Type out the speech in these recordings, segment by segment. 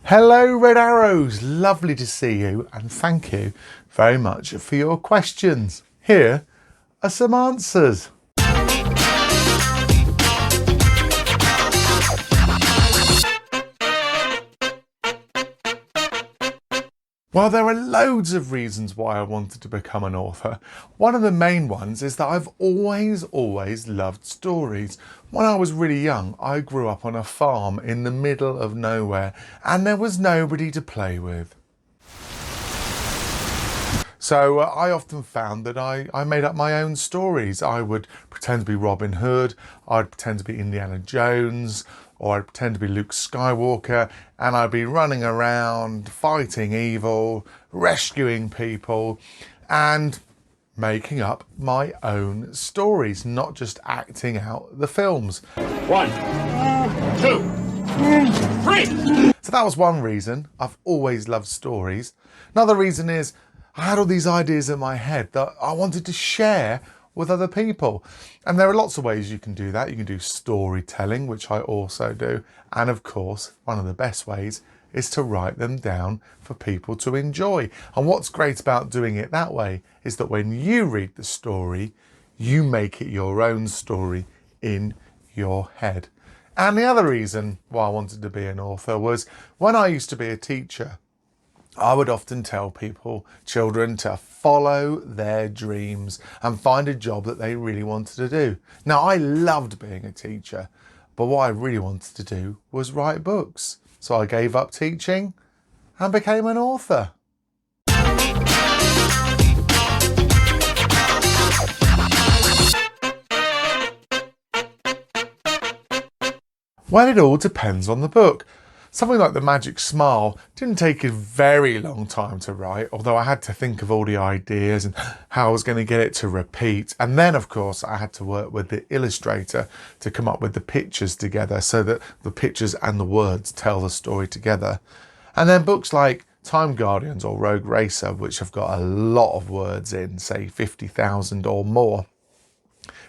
Hello Red Arrows, lovely to see you and thank you very much for your questions. Here are some answers. Well, there are loads of reasons why I wanted to become an author. One of the main ones is that I've always loved stories. When I was really young, I grew up on a farm in the middle of nowhere and there was nobody to play with. So I often found that I made up my own stories. I would pretend to be Robin Hood, I'd pretend to be Indiana Jones, or I'd pretend to be Luke Skywalker, and I'd be running around fighting evil, rescuing people, and making up my own stories, not just acting out the films. 1, 2, 3. So that was one reason. I've always loved stories. Another reason is I had all these ideas in my head that I wanted to share with other people. And there are lots of ways you can do that. You can do storytelling, which I also do. And of course, one of the best ways is to write them down for people to enjoy. And what's great about doing it that way is that when you read the story, you make it your own story in your head. And the other reason why I wanted to be an author was when I used to be a teacher, I would often tell children to follow their dreams and find a job that they really wanted to do. Now, I loved being a teacher, but what I really wanted to do was write books. So I gave up teaching and became an author. Well, it all depends on the book. Something like The Magic Smile didn't take a very long time to write, although I had to think of all the ideas and how I was going to get it to repeat. And then, of course, I had to work with the illustrator to come up with the pictures together so that the pictures and the words tell the story together. And then books like Time Guardians or Rogue Racer, which have got a lot of words in, say 50,000 or more,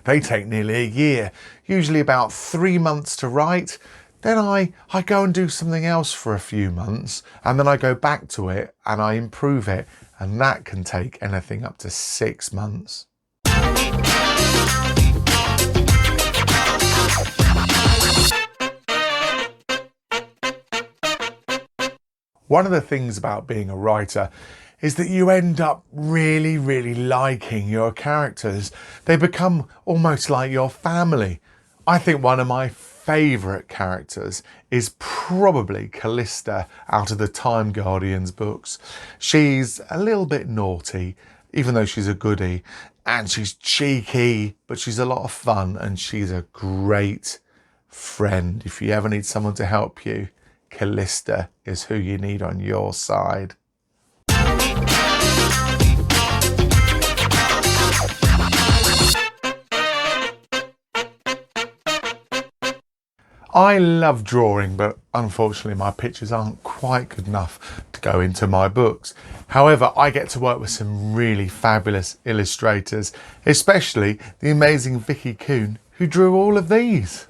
they take nearly a year, usually about 3 months to write. Then I go and do something else for a few months and then I go back to it and I improve it, and that can take anything up to 6 months. One of the things about being a writer is that you end up really liking your characters. They become almost like your family. I think one of my favourite characters is probably Callista out of the Time Guardians books. She's a little bit naughty, even though she's a goodie, and she's cheeky, but she's a lot of fun, and she's a great friend. If you ever need someone to help you, Callista is who you need on your side. I love drawing, but unfortunately my pictures aren't quite good enough to go into my books. However, I get to work with some really fabulous illustrators, especially the amazing Vicky Kuhn, who drew all of these.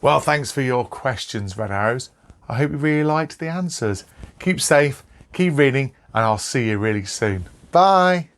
Well, thanks for your questions, Red Arrows. I hope you really liked the answers. Keep safe, keep reading, and I'll see you really soon. Bye.